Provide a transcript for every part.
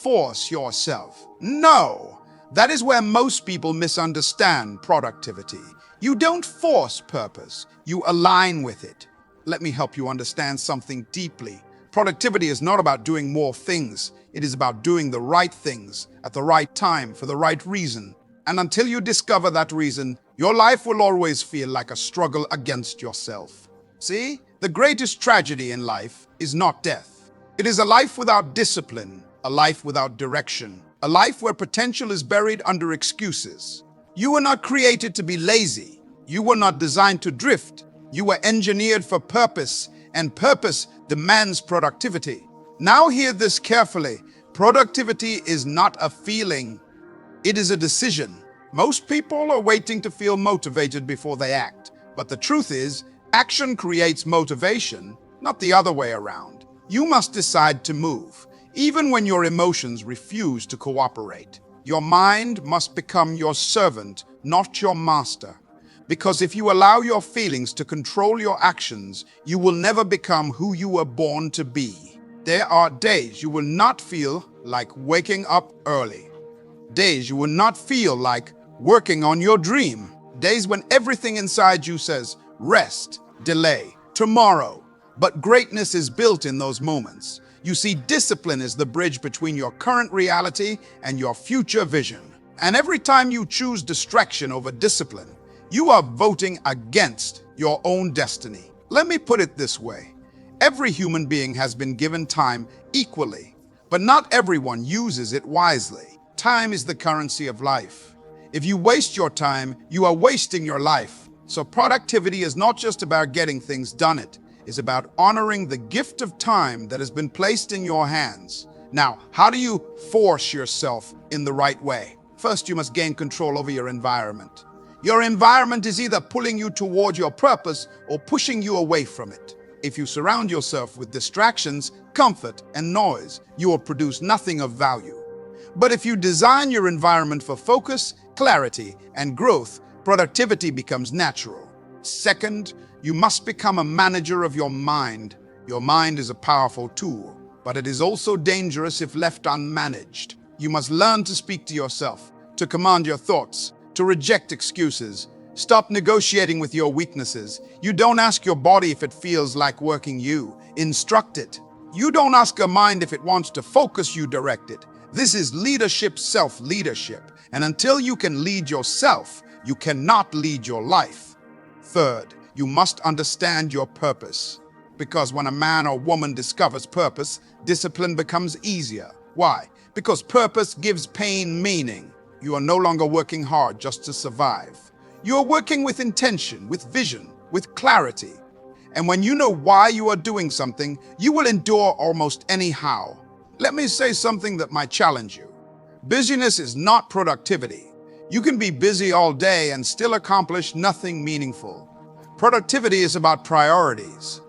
force yourself. No, that is where most people misunderstand productivity. You don't force purpose, you align with it. Let me help you understand something deeply. Productivity is not about doing more things. It is about doing the right things at the right time for the right reason. And until you discover that reason, your life will always feel like a struggle against yourself. See, the greatest tragedy in life is not death. It is a life without discipline, a life without direction, a life where potential is buried under excuses. You were not created to be lazy. You were not designed to drift. You were engineered for purpose, and purpose demands productivity. Now hear this carefully. Productivity is not a feeling. It is a decision. Most people are waiting to feel motivated before they act. But the truth is, action creates motivation, not the other way around. You must decide to move, even when your emotions refuse to cooperate. Your mind must become your servant, not your master. Because if you allow your feelings to control your actions, you will never become who you were born to be. There are days you will not feel like waking up early. Days you will not feel like working on your dream. Days when everything inside you says, rest, delay, tomorrow. But greatness is built in those moments. You see, discipline is the bridge between your current reality and your future vision. And every time you choose distraction over discipline, you are voting against your own destiny. Let me put it this way. Every human being has been given time equally, but not everyone uses it wisely. Time is the currency of life. If you waste your time, you are wasting your life. So productivity is not just about getting things done. It is about honoring the gift of time that has been placed in your hands. Now, how do you force yourself in the right way? First, you must gain control over your environment. Your environment is either pulling you toward your purpose or pushing you away from it. If you surround yourself with distractions, comfort, and noise, you will produce nothing of value. But if you design your environment for focus, clarity, and growth, productivity becomes natural. Second, you must become a manager of your mind. Your mind is a powerful tool, but it is also dangerous if left unmanaged. You must learn to speak to yourself, to command your thoughts, to reject excuses. Stop negotiating with your weaknesses. You don't ask your body if it feels like working, you instruct it. You don't ask your mind if it wants to focus, you direct it. This is leadership, self-leadership. And until you can lead yourself, you cannot lead your life. Third, you must understand your purpose. Because when a man or woman discovers purpose, discipline becomes easier. Why? Because purpose gives pain meaning. You are no longer working hard just to survive. You are working with intention, with vision, with clarity. And when you know why you are doing something, you will endure almost anyhow. Let me say something that might challenge you. Busyness is not productivity. You can be busy all day and still accomplish nothing meaningful. Productivity is about priorities.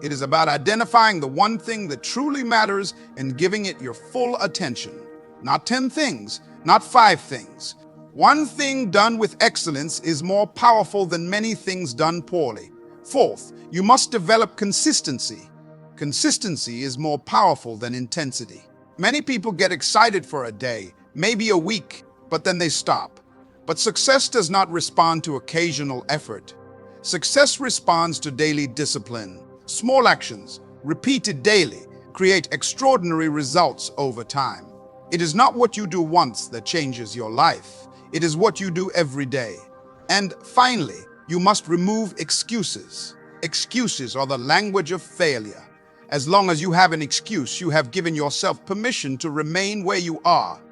It is about identifying the one thing that truly matters and giving it your full attention. Not 10 things, not 5 things. One thing done with excellence is more powerful than many things done poorly. Fourth, you must develop consistency. Consistency is more powerful than intensity. Many people get excited for a day, maybe a week, but then they stop. But success does not respond to occasional effort. Success responds to daily discipline. Small actions, repeated daily, create extraordinary results over time. It is not what you do once that changes your life. It is what you do every day. And finally, you must remove excuses. Excuses are the language of failure. As long as you have an excuse, you have given yourself permission to remain where you are.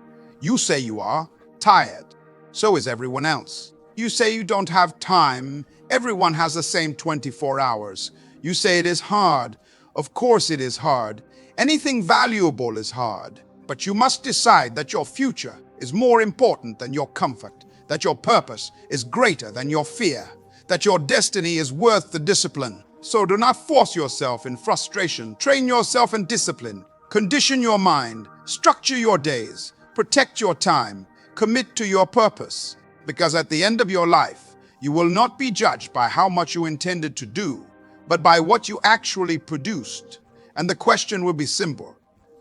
You say you are tired. So is everyone else. You say you don't have time. Everyone has the same 24 hours. You say it is hard. Of course it is hard. Anything valuable is hard. But you must decide that your future is more important than your comfort, that your purpose is greater than your fear, that your destiny is worth the discipline. So do not force yourself in frustration. Train yourself in discipline. Condition your mind. Structure your days. Protect your time. Commit to your purpose. Because at the end of your life, you will not be judged by how much you intended to do, but by what you actually produced. And the question will be simple.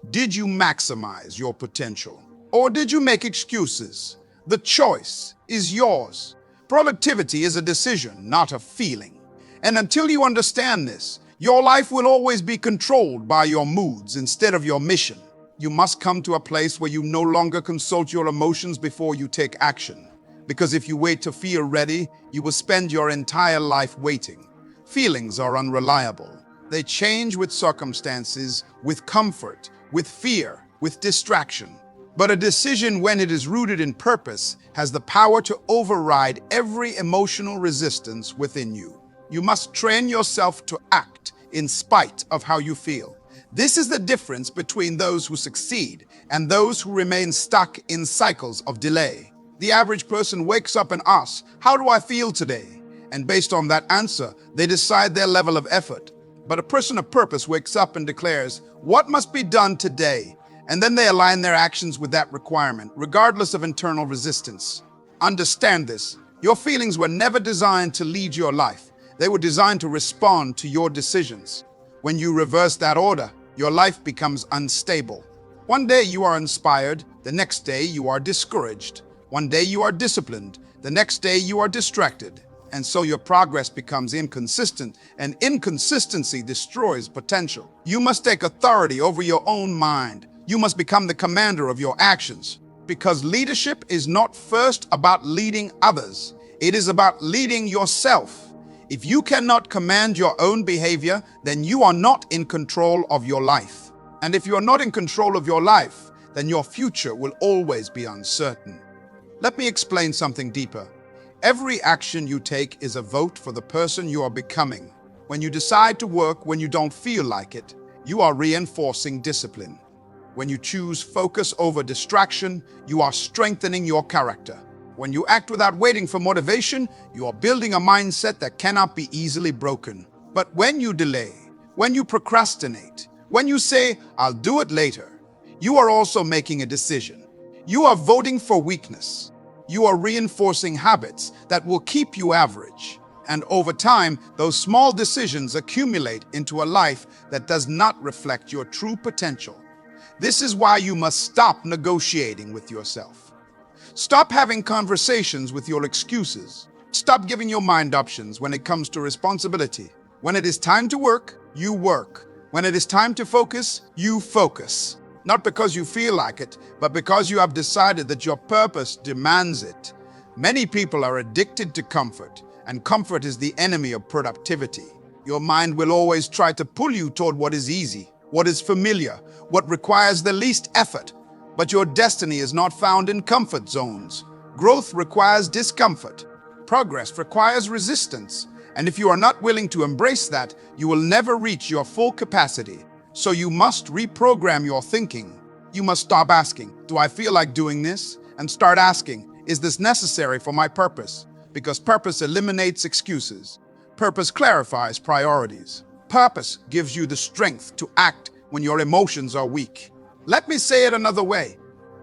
Did you maximize your potential? Or did you make excuses? The choice is yours. Productivity is a decision, not a feeling. And until you understand this, your life will always be controlled by your moods instead of your mission. You must come to a place where you no longer consult your emotions before you take action. Because if you wait to feel ready, you will spend your entire life waiting. Feelings are unreliable. They change with circumstances, with comfort, with fear, with distraction. But a decision, when it is rooted in purpose, has the power to override every emotional resistance within you. You must train yourself to act in spite of how you feel. This is the difference between those who succeed and those who remain stuck in cycles of delay. The average person wakes up and asks, "How do I feel today?" And based on that answer, they decide their level of effort. But a person of purpose wakes up and declares, "What must be done today?" And then they align their actions with that requirement, regardless of internal resistance. Understand this. Your feelings were never designed to lead your life. They were designed to respond to your decisions. When you reverse that order, your life becomes unstable. One day you are inspired, the next day you are discouraged. One day you are disciplined, the next day you are distracted. And so your progress becomes inconsistent, and inconsistency destroys potential. You must take authority over your own mind. You must become the commander of your actions. Because leadership is not first about leading others. It is about leading yourself. If you cannot command your own behavior, then you are not in control of your life. And if you are not in control of your life, then your future will always be uncertain. Let me explain something deeper. Every action you take is a vote for the person you are becoming. When you decide to work when you don't feel like it, you are reinforcing discipline. When you choose focus over distraction, you are strengthening your character. When you act without waiting for motivation, you are building a mindset that cannot be easily broken. But when you delay, when you procrastinate, when you say, "I'll do it later," you are also making a decision. You are voting for weakness. You are reinforcing habits that will keep you average. And over time, those small decisions accumulate into a life that does not reflect your true potential. This is why you must stop negotiating with yourself. Stop having conversations with your excuses. Stop giving your mind options when it comes to responsibility. When it is time to work, you work. When it is time to focus, you focus. Not because you feel like it, but because you have decided that your purpose demands it. Many people are addicted to comfort, and comfort is the enemy of productivity. Your mind will always try to pull you toward what is easy, what is familiar, what requires the least effort. But your destiny is not found in comfort zones. Growth requires discomfort. Progress requires resistance. And if you are not willing to embrace that, you will never reach your full capacity. So you must reprogram your thinking. You must stop asking, "Do I feel like doing this?" and start asking, "Is this necessary for my purpose?" Because purpose eliminates excuses. Purpose clarifies priorities. Purpose gives you the strength to act when your emotions are weak. Let me say it another way.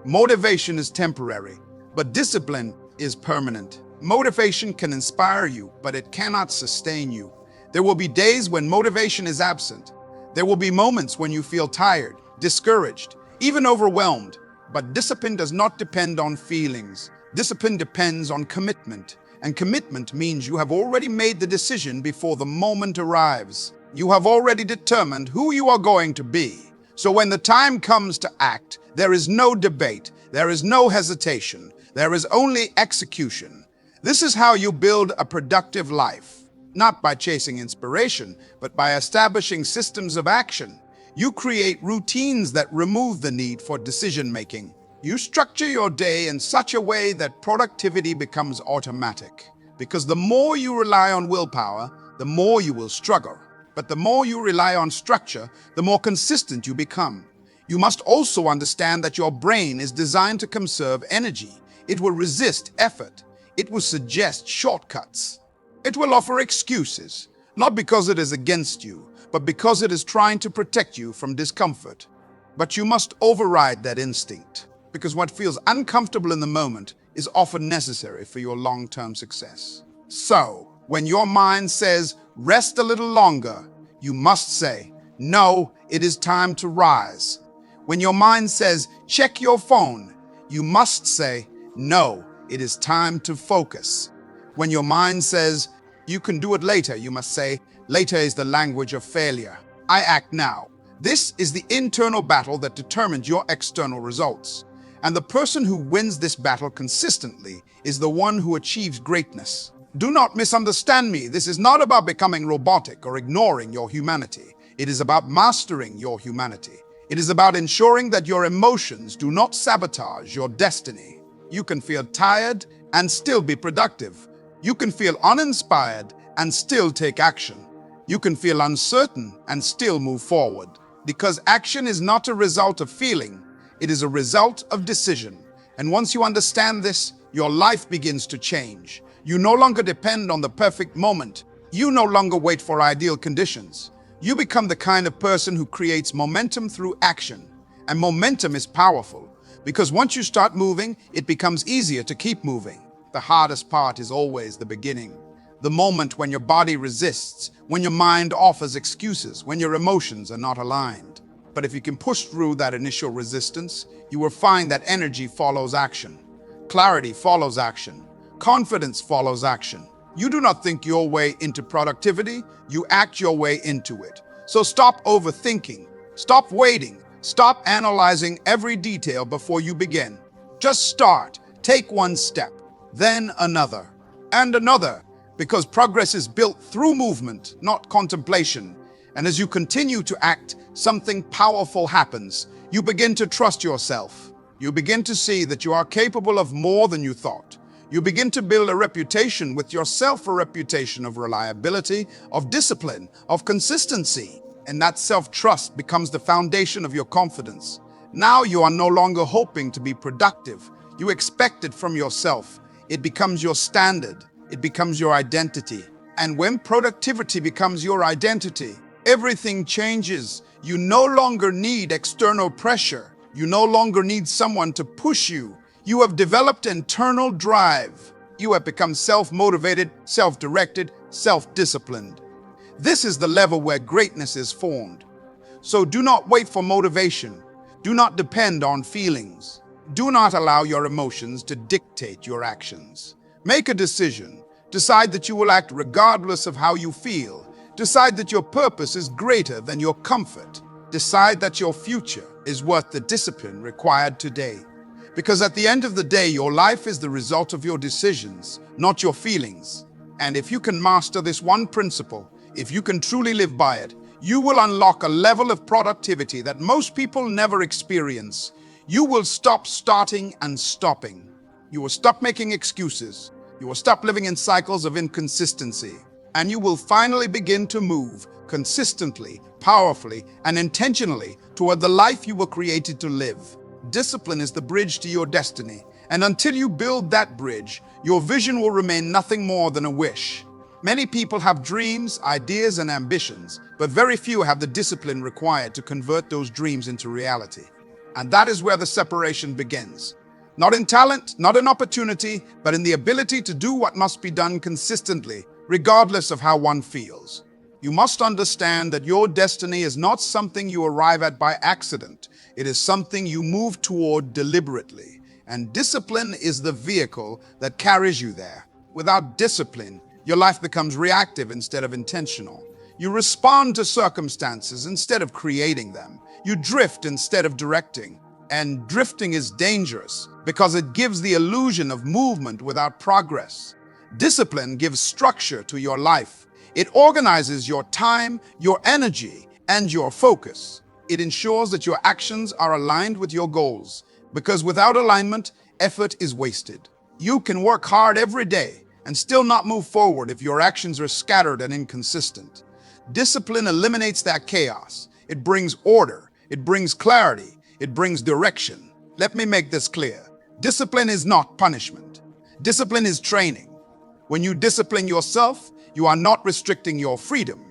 Motivation is temporary, but discipline is permanent. Motivation can inspire you, but it cannot sustain you. There will be days when motivation is absent. There will be moments when you feel tired, discouraged, even overwhelmed. But discipline does not depend on feelings. Discipline depends on commitment. And commitment means you have already made the decision before the moment arrives. You have already determined who you are going to be. So when the time comes to act, there is no debate, there is no hesitation, there is only execution. This is how you build a productive life, not by chasing inspiration, but by establishing systems of action. You create routines that remove the need for decision-making. You structure your day in such a way that productivity becomes automatic. Because the more you rely on willpower, the more you will struggle. But the more you rely on structure, the more consistent you become. You must also understand that your brain is designed to conserve energy. It will resist effort. It will suggest shortcuts. It will offer excuses, not because it is against you, but because it is trying to protect you from discomfort. But you must override that instinct, because what feels uncomfortable in the moment is often necessary for your long-term success. So, when your mind says, "Rest a little longer," you must say, "No, it is time to rise." When your mind says, check your phone, you must say, no, it is time to focus. When your mind says, you can do it later, you must say, later is the language of failure. I act now. This is the internal battle that determines your external results. And the person who wins this battle consistently is the one who achieves greatness. Do not misunderstand me. This is not about becoming robotic or ignoring your humanity. It is about mastering your humanity. It is about ensuring that your emotions do not sabotage your destiny. You can feel tired and still be productive. You can feel uninspired and still take action. You can feel uncertain and still move forward. Because action is not a result of feeling, it is a result of decision. And once you understand this, your life begins to change. You no longer depend on the perfect moment. You no longer wait for ideal conditions. You become the kind of person who creates momentum through action. And momentum is powerful because once you start moving, it becomes easier to keep moving. The hardest part is always the beginning. The moment when your body resists, when your mind offers excuses, when your emotions are not aligned. But if you can push through that initial resistance, you will find that energy follows action. Clarity follows action. Confidence follows action. You do not think your way into productivity, you act your way into it. So stop overthinking, stop waiting, stop analyzing every detail before you begin. Just start, take one step, then another, and another, because progress is built through movement, not contemplation. And as you continue to act, something powerful happens. You begin to trust yourself. You begin to see that you are capable of more than you thought. You begin to build a reputation with yourself, a reputation of reliability, of discipline, of consistency. And that self-trust becomes the foundation of your confidence. Now you are no longer hoping to be productive. You expect it from yourself. It becomes your standard. It becomes your identity. And when productivity becomes your identity, everything changes. You no longer need external pressure. You no longer need someone to push you. You have developed internal drive. You have become self-motivated, self-directed, self-disciplined. This is the level where greatness is formed. So do not wait for motivation. Do not depend on feelings. Do not allow your emotions to dictate your actions. Make a decision. Decide that you will act regardless of how you feel. Decide that your purpose is greater than your comfort. Decide that your future is worth the discipline required today. Because at the end of the day, your life is the result of your decisions, not your feelings. And if you can master this one principle, if you can truly live by it, you will unlock a level of productivity that most people never experience. You will stop starting and stopping. You will stop making excuses. You will stop living in cycles of inconsistency. And you will finally begin to move consistently, powerfully, and intentionally toward the life you were created to live. Discipline is the bridge to your destiny, and until you build that bridge, your vision will remain nothing more than a wish. Many people have dreams, ideas, and ambitions, but very few have the discipline required to convert those dreams into reality. And that is where the separation begins. Not in talent, not in opportunity, but in the ability to do what must be done consistently, regardless of how one feels. You must understand that your destiny is not something you arrive at by accident. It is something you move toward deliberately. And discipline is the vehicle that carries you there. Without discipline, your life becomes reactive instead of intentional. You respond to circumstances instead of creating them. You drift instead of directing. And drifting is dangerous because it gives the illusion of movement without progress. Discipline gives structure to your life. It organizes your time, your energy, and your focus. It ensures that your actions are aligned with your goals, because without alignment, effort is wasted. You can work hard every day and still not move forward if your actions are scattered and inconsistent. Discipline eliminates that chaos. It brings order. It brings clarity. It brings direction. Let me make this clear. Discipline is not punishment. Discipline is training. When you discipline yourself, you are not restricting your freedom.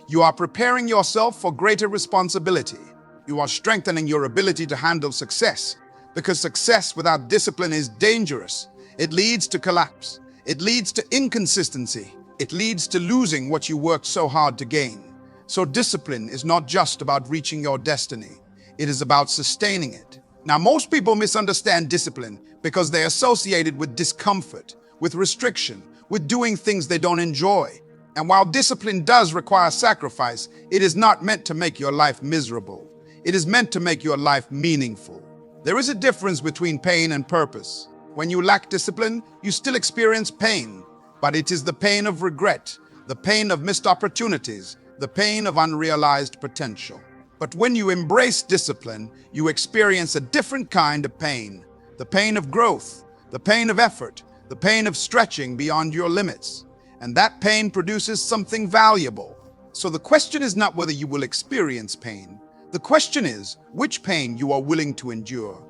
You are preparing yourself for greater responsibility. You are strengthening your ability to handle success, because success without discipline is dangerous. It leads to collapse. It leads to inconsistency. It leads to losing what you worked so hard to gain. So discipline is not just about reaching your destiny. It is about sustaining it. Now, most people misunderstand discipline because they associate it with discomfort, with restriction, with doing things they don't enjoy. And while discipline does require sacrifice, it is not meant to make your life miserable. It is meant to make your life meaningful. There is a difference between pain and purpose. When you lack discipline, you still experience pain, but it is the pain of regret, the pain of missed opportunities, the pain of unrealized potential. But when you embrace discipline, you experience a different kind of pain, the pain of growth, the pain of effort, the pain of stretching beyond your limits. And that pain produces something valuable. So the question is not whether you will experience pain. The question is which pain you are willing to endure.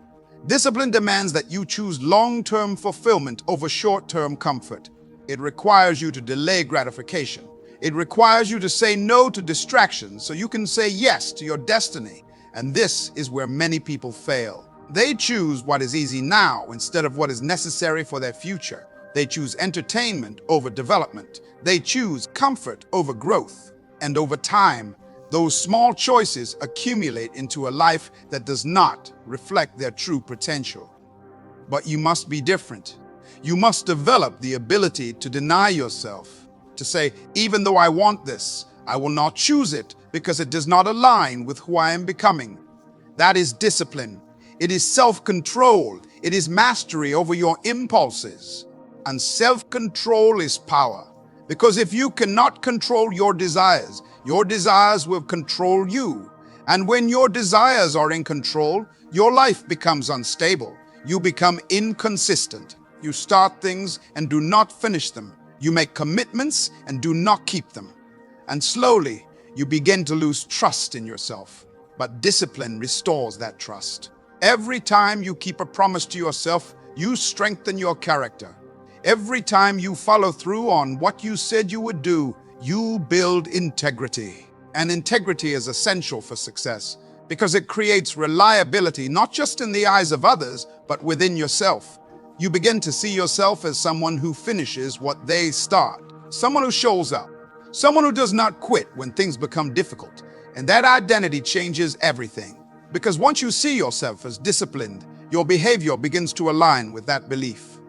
Discipline demands that you choose long-term fulfillment over short-term comfort. It requires you to delay gratification. It requires you to say no to distractions so you can say yes to your destiny. And this is where many people fail. They choose what is easy now instead of what is necessary for their future. They choose entertainment over development. They choose comfort over growth. And over time, those small choices accumulate into a life that does not reflect their true potential. But you must be different. You must develop the ability to deny yourself, to say, even though I want this, I will not choose it because it does not align with who I am becoming. That is discipline. It is self-control. It is mastery over your impulses. And self-control is power. Because if you cannot control your desires will control you. And when your desires are in control, your life becomes unstable. You become inconsistent. You start things and do not finish them. You make commitments and do not keep them. And slowly, you begin to lose trust in yourself. But discipline restores that trust. Every time you keep a promise to yourself, you strengthen your character. Every time you follow through on what you said you would do, you build integrity. And integrity is essential for success because it creates reliability not just in the eyes of others, but within yourself. You begin to see yourself as someone who finishes what they start, someone who shows up, someone who does not quit when things become difficult. And that identity changes everything. Because once you see yourself as disciplined, your behavior begins to align with that belief.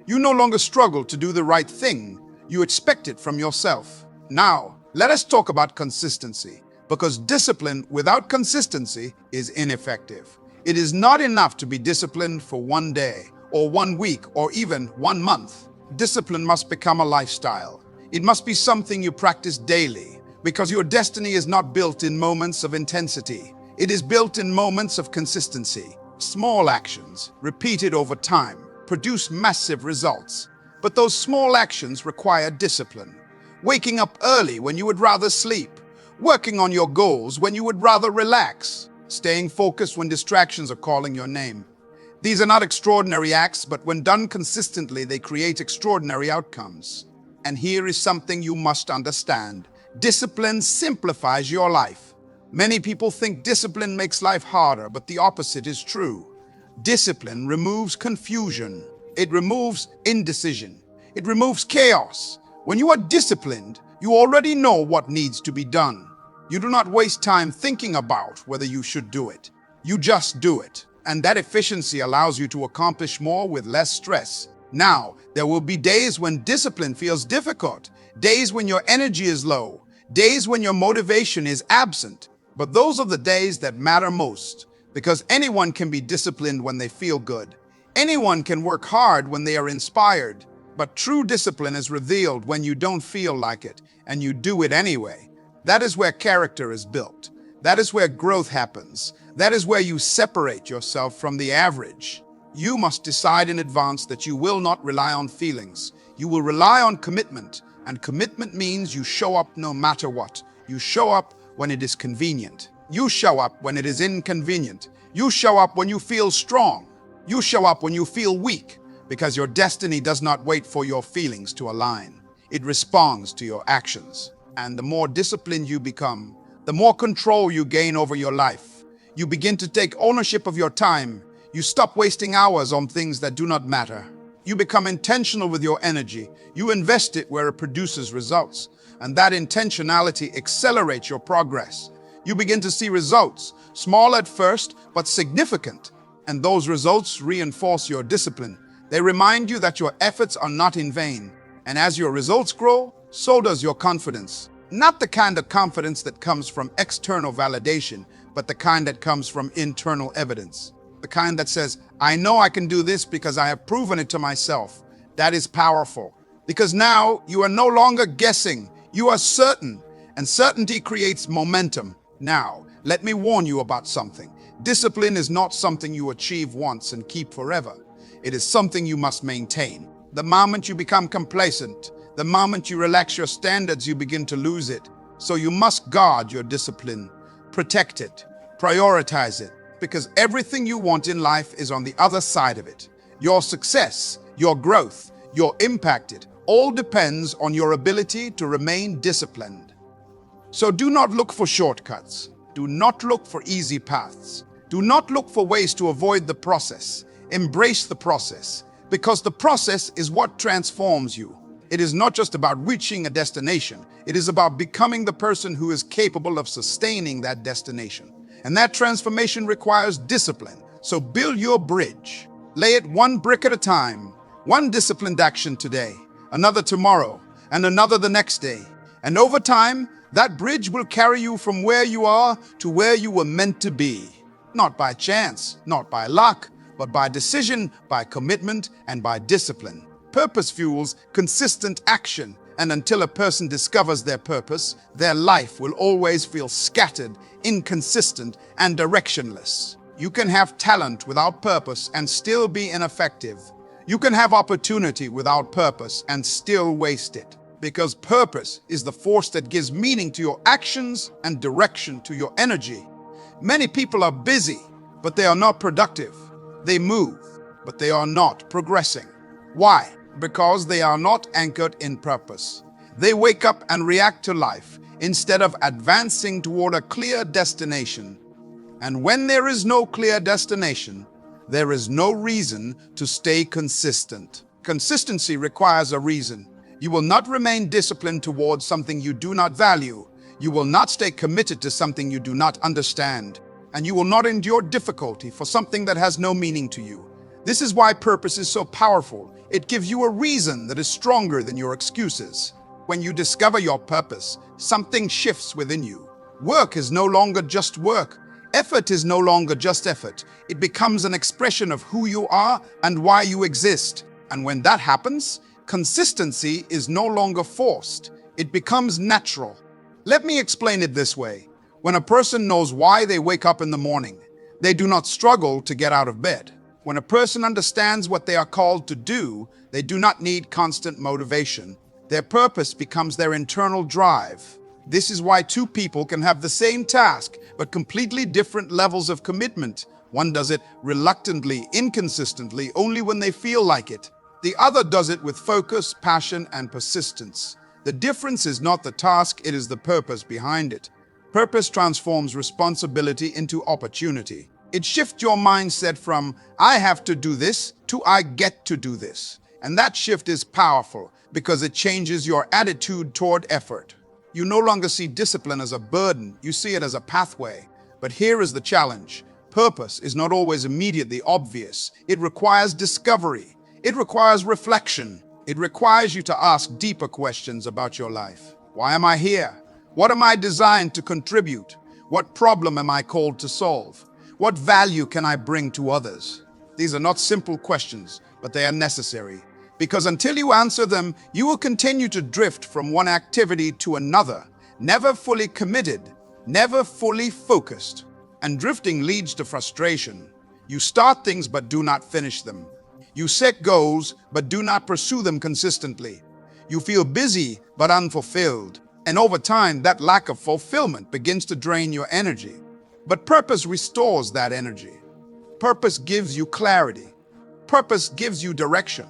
You no longer struggle to do the right thing. You expect it from yourself. Now, let us talk about consistency, because discipline without consistency is ineffective. It is not enough to be disciplined for one day, or 1 week, or even 1 month. Discipline must become a lifestyle. It must be something you practice daily, because your destiny is not built in moments of intensity. It is built in moments of consistency. Small actions, repeated over time, produce massive results. But those small actions require discipline. Waking up early when you would rather sleep. Working on your goals when you would rather relax. Staying focused when distractions are calling your name. These are not extraordinary acts, but when done consistently, they create extraordinary outcomes. And here is something you must understand. Discipline simplifies your life. Many people think discipline makes life harder, but the opposite is true. Discipline removes confusion. It removes indecision. It removes chaos. When you are disciplined, you already know what needs to be done. You do not waste time thinking about whether you should do it. You just do it. And that efficiency allows you to accomplish more with less stress. Now, there will be days when discipline feels difficult, days when your energy is low, days when your motivation is absent. But those are the days that matter most, because anyone can be disciplined when they feel good. Anyone can work hard when they are inspired. But true discipline is revealed when you don't feel like it, and you do it anyway. That is where character is built. That is where growth happens. That is where you separate yourself from the average. You must decide in advance that you will not rely on feelings. You will rely on commitment, and commitment means you show up no matter what. You show up when it is convenient. You show up when it is inconvenient. You show up when you feel strong. You show up when you feel weak. Because your destiny does not wait for your feelings to align. It responds to your actions. And the more disciplined you become, the more control you gain over your life. You begin to take ownership of your time. You stop wasting hours on things that do not matter. You become intentional with your energy. You invest it where it produces results. And that intentionality accelerates your progress. You begin to see results, small at first, but significant. And those results reinforce your discipline. They remind you that your efforts are not in vain. And as your results grow, so does your confidence. Not the kind of confidence that comes from external validation, but the kind that comes from internal evidence. The kind that says, I know I can do this because I have proven it to myself. That is powerful. Because now you are no longer guessing, you are certain. And certainty creates momentum. Now, let me warn you about something. Discipline is not something you achieve once and keep forever. It is something you must maintain. The moment you become complacent, the moment you relax your standards, you begin to lose it. So you must guard your discipline, protect it, prioritize it, because everything you want in life is on the other side of it. Your success, your growth, your impact, it all depends on your ability to remain disciplined. So do not look for shortcuts. Do not look for easy paths. Do not look for ways to avoid the process. Embrace the process, because the process is what transforms you. It is not just about reaching a destination. It is about becoming the person who is capable of sustaining that destination. And that transformation requires discipline. So build your bridge. Lay it one brick at a time. One disciplined action today, another tomorrow, and another the next day. And over time, that bridge will carry you from where you are to where you were meant to be. Not by chance, not by luck, but by decision, by commitment, and by discipline. Purpose fuels consistent action, and until a person discovers their purpose, their life will always feel scattered, inconsistent, and directionless. You can have talent without purpose and still be ineffective. You can have opportunity without purpose and still waste it. Because purpose is the force that gives meaning to your actions and direction to your energy. Many people are busy, but they are not productive. They move, but they are not progressing. Why? Because they are not anchored in purpose. They wake up and react to life instead of advancing toward a clear destination. And when there is no clear destination, there is no reason to stay consistent. Consistency requires a reason. You will not remain disciplined towards something you do not value. You will not stay committed to something you do not understand. And you will not endure difficulty for something that has no meaning to you. This is why purpose is so powerful. It gives you a reason that is stronger than your excuses. When you discover your purpose, something shifts within you. Work is no longer just work. Effort is no longer just effort. It becomes an expression of who you are and why you exist. And when that happens, consistency is no longer forced. It becomes natural. Let me explain it this way. When a person knows why they wake up in the morning, they do not struggle to get out of bed. When a person understands what they are called to do, they do not need constant motivation. Their purpose becomes their internal drive. This is why two people can have the same task, but completely different levels of commitment. One does it reluctantly, inconsistently, only when they feel like it. The other does it with focus, passion, and persistence. The difference is not the task, it is the purpose behind it. Purpose transforms responsibility into opportunity. It shifts your mindset from, I have to do this, to I get to do this. And that shift is powerful because it changes your attitude toward effort. You no longer see discipline as a burden, you see it as a pathway. But here is the challenge. Purpose is not always immediately obvious. It requires discovery. It requires reflection. It requires you to ask deeper questions about your life. Why am I here? What am I designed to contribute? What problem am I called to solve? What value can I bring to others? These are not simple questions, but they are necessary. Because until you answer them, you will continue to drift from one activity to another, never fully committed, never fully focused. And drifting leads to frustration. You start things but do not finish them. You set goals but do not pursue them consistently. You feel busy but unfulfilled. And over time, that lack of fulfillment begins to drain your energy. But purpose restores that energy. Purpose gives you clarity. Purpose gives you direction.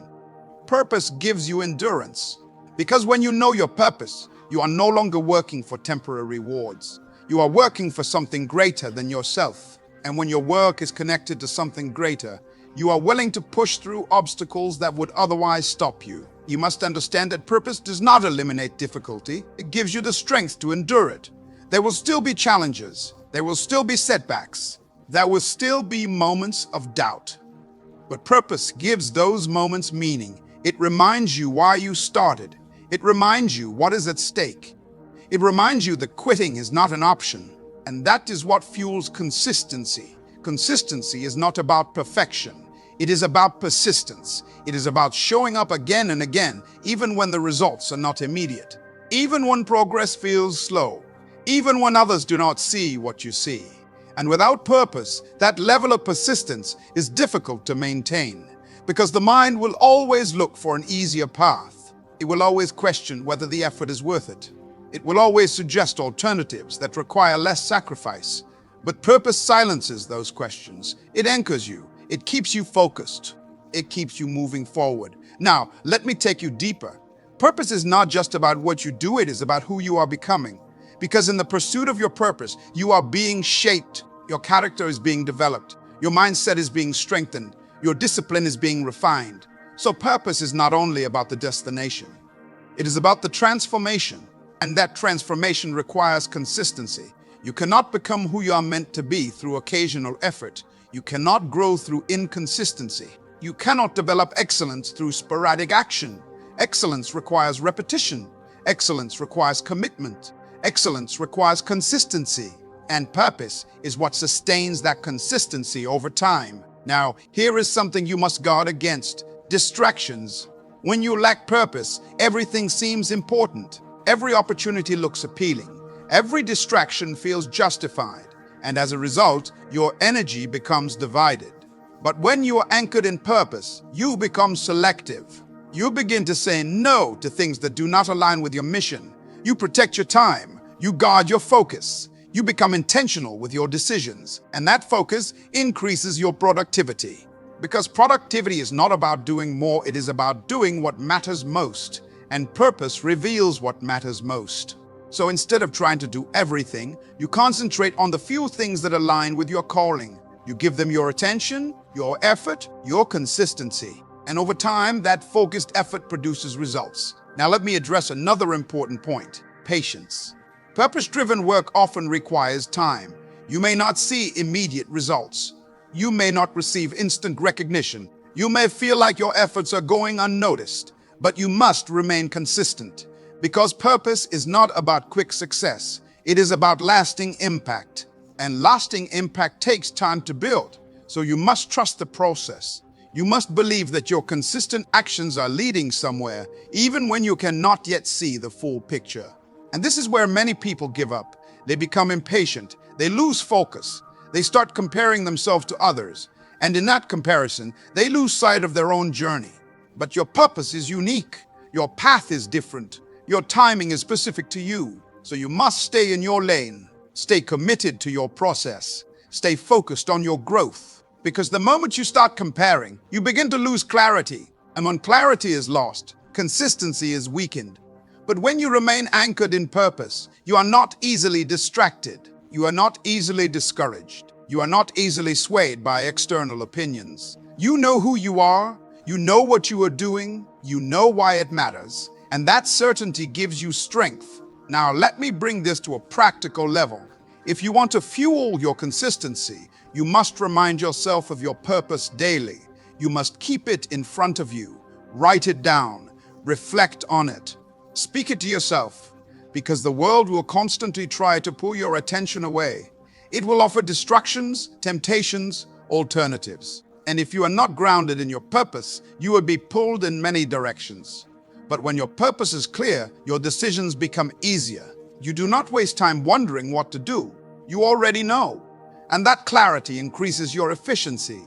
Purpose gives you endurance. Because when you know your purpose, you are no longer working for temporary rewards. You are working for something greater than yourself. And when your work is connected to something greater, you are willing to push through obstacles that would otherwise stop you. You must understand that purpose does not eliminate difficulty. It gives you the strength to endure it. There will still be challenges. There will still be setbacks. There will still be moments of doubt. But purpose gives those moments meaning. It reminds you why you started. It reminds you what is at stake. It reminds you that quitting is not an option. And that is what fuels consistency. Consistency is not about perfection. It is about persistence. It is about showing up again and again, even when the results are not immediate. Even when progress feels slow. Even when others do not see what you see. And without purpose, that level of persistence is difficult to maintain, because the mind will always look for an easier path. It will always question whether the effort is worth it. It will always suggest alternatives that require less sacrifice. But purpose silences those questions. It anchors you. It keeps you focused. It keeps you moving forward. Now, let me take you deeper. Purpose is not just about what you do, it is about who you are becoming. Because in the pursuit of your purpose, you are being shaped. Your character is being developed. Your mindset is being strengthened. Your discipline is being refined. So purpose is not only about the destination. It is about the transformation. And that transformation requires consistency. You cannot become who you are meant to be through occasional effort. You cannot grow through inconsistency. You cannot develop excellence through sporadic action. Excellence requires repetition. Excellence requires commitment. Excellence requires consistency, and purpose is what sustains that consistency over time. Now, here is something you must guard against: distractions. When you lack purpose, everything seems important. Every opportunity looks appealing. Every distraction feels justified, and as a result, your energy becomes divided. But when you are anchored in purpose, you become selective. You begin to say no to things that do not align with your mission. You protect your time. You guard your focus. You become intentional with your decisions, and that focus increases your productivity. Because productivity is not about doing more, it is about doing what matters most, and purpose reveals what matters most. So instead of trying to do everything, you concentrate on the few things that align with your calling. You give them your attention, your effort, your consistency. And over time, that focused effort produces results. Now let me address another important point: patience. Purpose-driven work often requires time. You may not see immediate results. You may not receive instant recognition. You may feel like your efforts are going unnoticed, but you must remain consistent. Because purpose is not about quick success. It is about lasting impact. And lasting impact takes time to build. So you must trust the process. You must believe that your consistent actions are leading somewhere, even when you cannot yet see the full picture. And this is where many people give up. They become impatient. They lose focus. They start comparing themselves to others. And in that comparison, they lose sight of their own journey. But your purpose is unique. Your path is different. Your timing is specific to you. So you must stay in your lane. Stay committed to your process. Stay focused on your growth. Because the moment you start comparing, you begin to lose clarity. And when clarity is lost, consistency is weakened. But when you remain anchored in purpose, you are not easily distracted. You are not easily discouraged. You are not easily swayed by external opinions. You know who you are. You know what you are doing. You know why it matters. And that certainty gives you strength. Now, let me bring this to a practical level. If you want to fuel your consistency, you must remind yourself of your purpose daily. You must keep it in front of you. Write it down. Reflect on it. Speak it to yourself, because the world will constantly try to pull your attention away. It will offer distractions, temptations, alternatives. And if you are not grounded in your purpose, you will be pulled in many directions. But when your purpose is clear, your decisions become easier. You do not waste time wondering what to do. You already know. And that clarity increases your efficiency.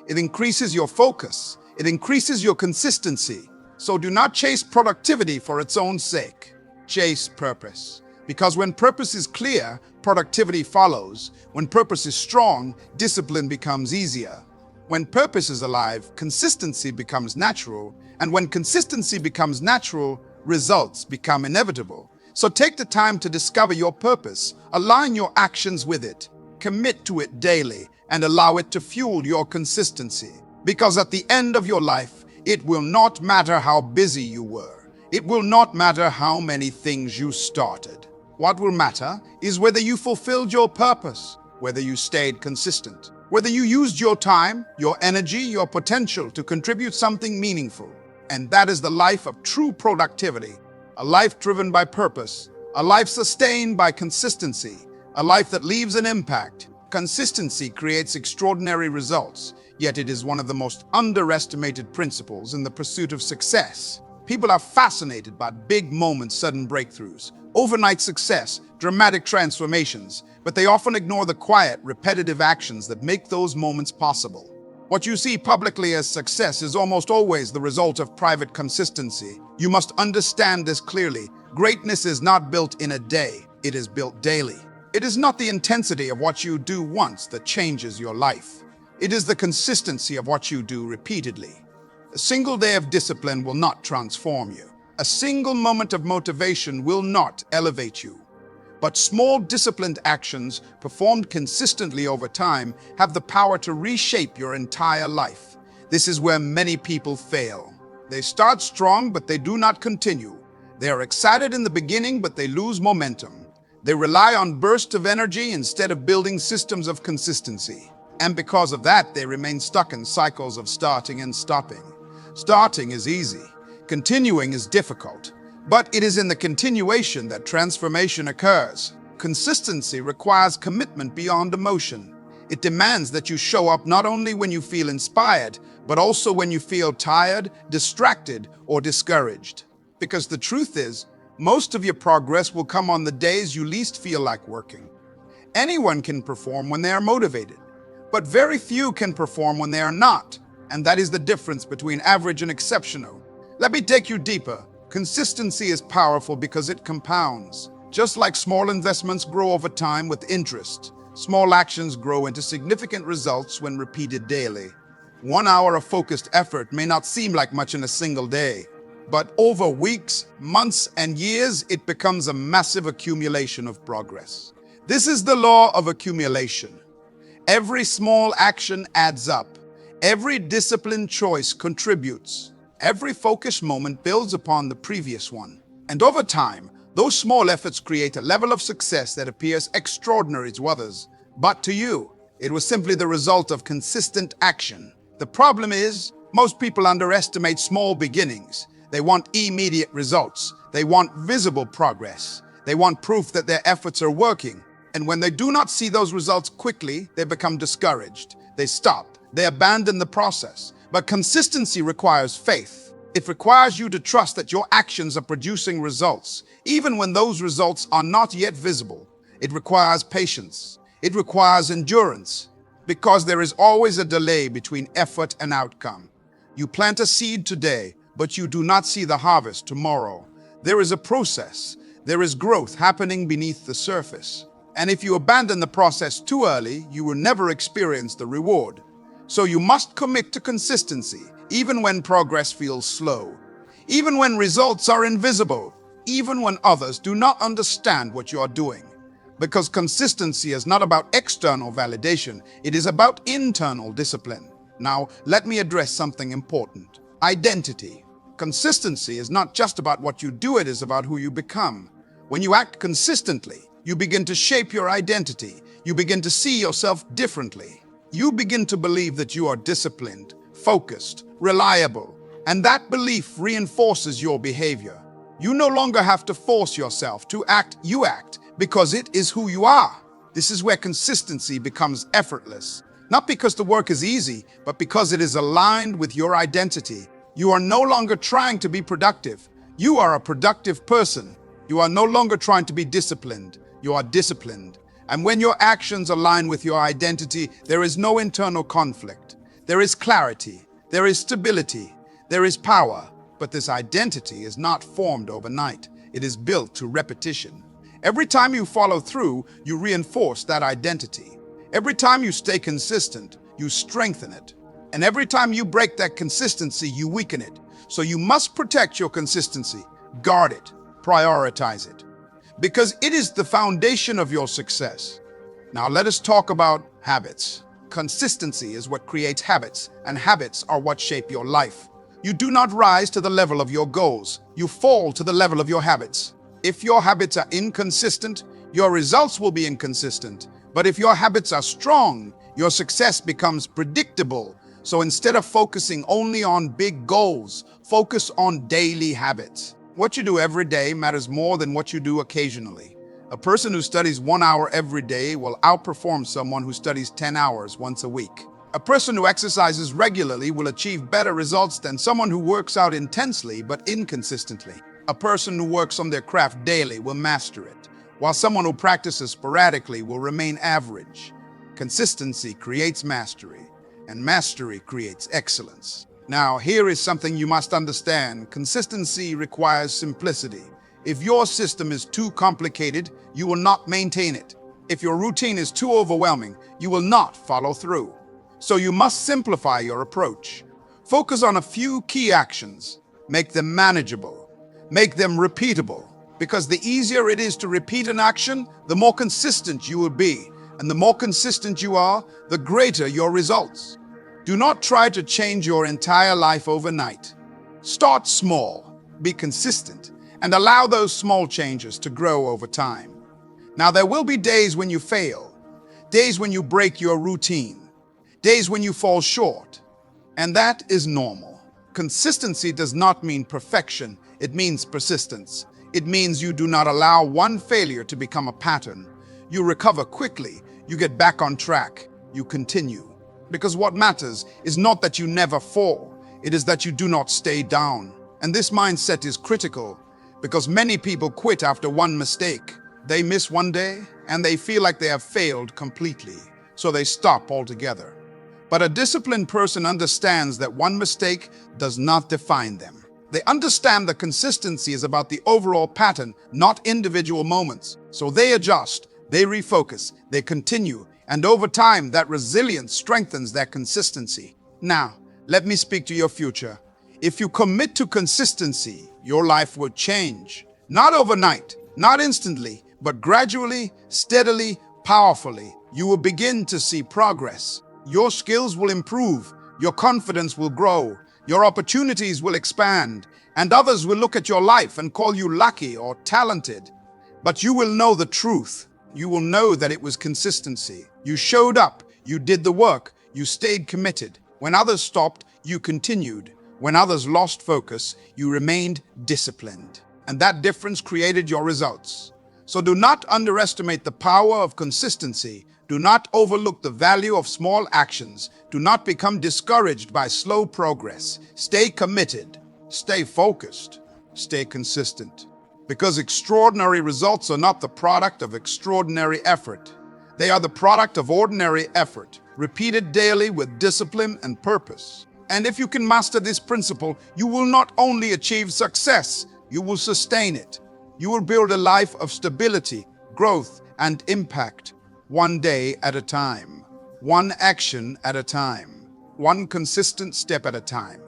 It increases your focus. It increases your consistency. So do not chase productivity for its own sake. Chase purpose. Because when purpose is clear, productivity follows. When purpose is strong, discipline becomes easier. When purpose is alive, consistency becomes natural. And when consistency becomes natural, results become inevitable. So take the time to discover your purpose. Align your actions with it. Commit to it daily and allow it to fuel your consistency. Because at the end of your life, it will not matter how busy you were. It will not matter how many things you started. What will matter is whether you fulfilled your purpose, whether you stayed consistent, whether you used your time, your energy, your potential to contribute something meaningful. And that is the life of true productivity, a life driven by purpose, a life sustained by consistency, a life that leaves an impact. Consistency creates extraordinary results, yet it is one of the most underestimated principles in the pursuit of success. People are fascinated by big moments, sudden breakthroughs, overnight success, dramatic transformations, but they often ignore the quiet, repetitive actions that make those moments possible. What you see publicly as success is almost always the result of private consistency. You must understand this clearly. Greatness is not built in a day, it is built daily. It is not the intensity of what you do once that changes your life. It is the consistency of what you do repeatedly. A single day of discipline will not transform you. A single moment of motivation will not elevate you. But small disciplined actions performed consistently over time have the power to reshape your entire life. This is where many people fail. They start strong, but they do not continue. They are excited in the beginning, but they lose momentum. They rely on bursts of energy instead of building systems of consistency. And because of that, they remain stuck in cycles of starting and stopping. Starting is easy. Continuing is difficult. But it is in the continuation that transformation occurs. Consistency requires commitment beyond emotion. It demands that you show up not only when you feel inspired, but also when you feel tired, distracted, or discouraged. Because the truth is, most of your progress will come on the days you least feel like working. Anyone can perform when they are motivated, but very few can perform when they are not. And that is the difference between average and exceptional. Let me take you deeper. Consistency is powerful because it compounds. Just like small investments grow over time with interest, small actions grow into significant results when repeated daily. 1 hour of focused effort may not seem like much in a single day, but over weeks, months, and years, it becomes a massive accumulation of progress. This is the law of accumulation. Every small action adds up. Every disciplined choice contributes. Every focused moment builds upon the previous one. And over time, those small efforts create a level of success that appears extraordinary to others. But to you, it was simply the result of consistent action. The problem is, most people underestimate small beginnings. They want immediate results. They want visible progress. They want proof that their efforts are working. And when they do not see those results quickly, they become discouraged. They stop. They abandon the process. But consistency requires faith. It requires you to trust that your actions are producing results, even when those results are not yet visible. It requires patience. It requires endurance, because there is always a delay between effort and outcome. You plant a seed today, but you do not see the harvest tomorrow. There is a process. There is growth happening beneath the surface. And if you abandon the process too early, you will never experience the reward. So you must commit to consistency, even when progress feels slow, even when results are invisible, even when others do not understand what you are doing. Because consistency is not about external validation, it is about internal discipline. Now, let me address something important. Identity. Consistency is not just about what you do, it is about who you become. When you act consistently, you begin to shape your identity. You begin to see yourself differently. You begin to believe that you are disciplined, focused, reliable, and that belief reinforces your behavior. You no longer have to force yourself to act, you act, because it is who you are. This is where consistency becomes effortless. Not because the work is easy, but because it is aligned with your identity. You are no longer trying to be productive. You are a productive person. You are no longer trying to be disciplined. You are disciplined. And when your actions align with your identity, there is no internal conflict. There is clarity. There is stability. There is power. But this identity is not formed overnight. It is built through repetition. Every time you follow through, you reinforce that identity. Every time you stay consistent, you strengthen it. And every time you break that consistency, you weaken it. So you must protect your consistency, guard it, prioritize it, because it is the foundation of your success. Now let us talk about habits. Consistency is what creates habits, and habits are what shape your life. You do not rise to the level of your goals. You fall to the level of your habits. If your habits are inconsistent, your results will be inconsistent. But if your habits are strong, your success becomes predictable. So instead of focusing only on big goals, focus on daily habits. What you do every day matters more than what you do occasionally. A person who studies 1 hour every day will outperform someone who studies 10 hours once a week. A person who exercises regularly will achieve better results than someone who works out intensely but inconsistently. A person who works on their craft daily will master it, while someone who practices sporadically will remain average. Consistency creates mastery, and mastery creates excellence. Now, here is something you must understand. Consistency requires simplicity. If your system is too complicated, you will not maintain it. If your routine is too overwhelming, you will not follow through. So you must simplify your approach. Focus on a few key actions. Make them manageable. Make them repeatable. Because the easier it is to repeat an action, the more consistent you will be. And the more consistent you are, the greater your results. Do not try to change your entire life overnight. Start small, be consistent, and allow those small changes to grow over time. Now, there will be days when you fail, days when you break your routine, days when you fall short, and that is normal. Consistency does not mean perfection, it means persistence. It means you do not allow one failure to become a pattern. You recover quickly, you get back on track, you continue. Because what matters is not that you never fall, it is that you do not stay down. And this mindset is critical because many people quit after one mistake. They miss one day and they feel like they have failed completely, so they stop altogether. But a disciplined person understands that one mistake does not define them. They understand the consistency is about the overall pattern, not individual moments. So they adjust, they refocus, they continue, and over time, that resilience strengthens that consistency. Now, let me speak to your future. If you commit to consistency, your life will change. Not overnight, not instantly, but gradually, steadily, powerfully. You will begin to see progress. Your skills will improve, your confidence will grow, your opportunities will expand, and others will look at your life and call you lucky or talented. But you will know the truth. You will know that it was consistency. You showed up, you did the work, you stayed committed. When others stopped, you continued. When others lost focus, you remained disciplined. And that difference created your results. So do not underestimate the power of consistency. Do not overlook the value of small actions. Do not become discouraged by slow progress. Stay committed, stay focused, stay consistent. Because extraordinary results are not the product of extraordinary effort. They are the product of ordinary effort, repeated daily with discipline and purpose. And if you can master this principle, you will not only achieve success, you will sustain it. You will build a life of stability, growth, and impact, one day at a time, one action at a time, one consistent step at a time,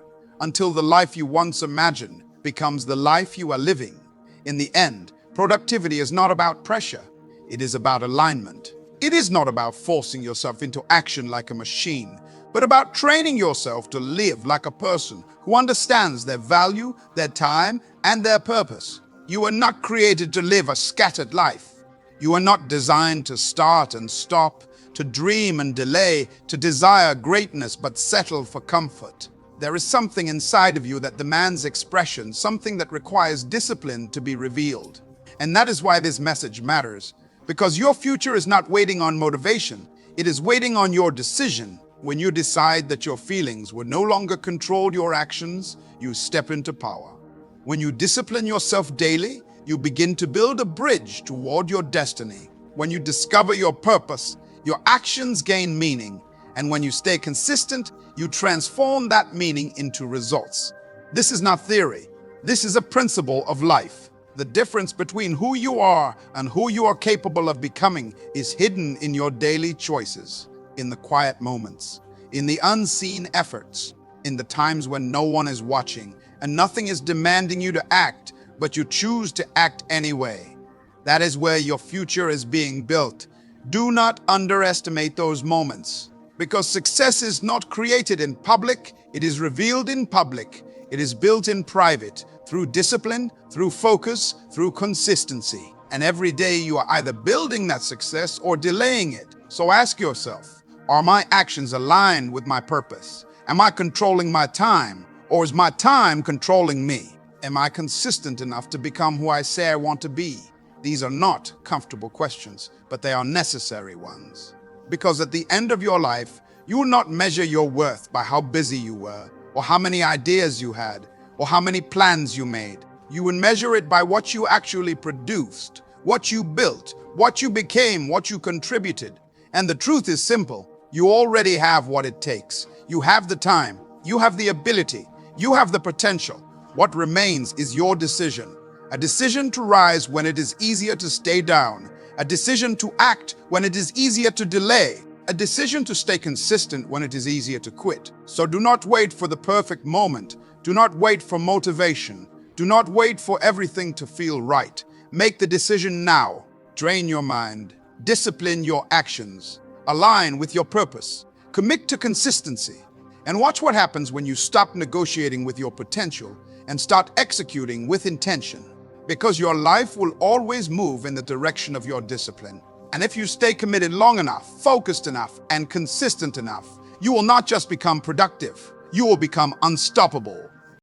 until the life you once imagined becomes the life you are living. In the end, productivity is not about pressure. It is about alignment. It is not about forcing yourself into action like a machine, but about training yourself to live like a person who understands their value, their time, and their purpose. You are not created to live a scattered life. You are not designed to start and stop, to dream and delay, to desire greatness but settle for comfort. There is something inside of you that demands expression, something that requires discipline to be revealed. And that is why this message matters, because your future is not waiting on motivation. It is waiting on your decision. When you decide that your feelings will no longer control your actions, you step into power. When you discipline yourself daily, you begin to build a bridge toward your destiny. When you discover your purpose, your actions gain meaning. And when you stay consistent, you transform that meaning into results. This is not theory. This is a principle of life. The difference between who you are and who you are capable of becoming is hidden in your daily choices, in the quiet moments, in the unseen efforts, in the times when no one is watching and nothing is demanding you to act, but you choose to act anyway. That is where your future is being built. Do not underestimate those moments, because success is not created in public, it is revealed in public. It is built in private, through discipline, through focus, through consistency. And every day you are either building that success or delaying it. So ask yourself, are my actions aligned with my purpose? Am I controlling my time, or is my time controlling me? Am I consistent enough to become who I say I want to be? These are not comfortable questions, but they are necessary ones. Because at the end of your life, you will not measure your worth by how busy you were, or how many ideas you had, or how many plans you made. You will measure it by what you actually produced, what you built, what you became, what you contributed. And the truth is simple. You already have what it takes. You have the time, you have the ability, you have the potential. What remains is your decision. A decision to rise when it is easier to stay down. A decision to act when it is easier to delay. A decision to stay consistent when it is easier to quit. So do not wait for the perfect moment. Do not wait for motivation. Do not wait for everything to feel right. Make the decision now. Drain your mind. Discipline your actions. Align with your purpose. Commit to consistency. And watch what happens when you stop negotiating with your potential and start executing with intention. Because your life will always move in the direction of your discipline. And if you stay committed long enough, focused enough, and consistent enough, you will not just become productive, you will become unstoppable.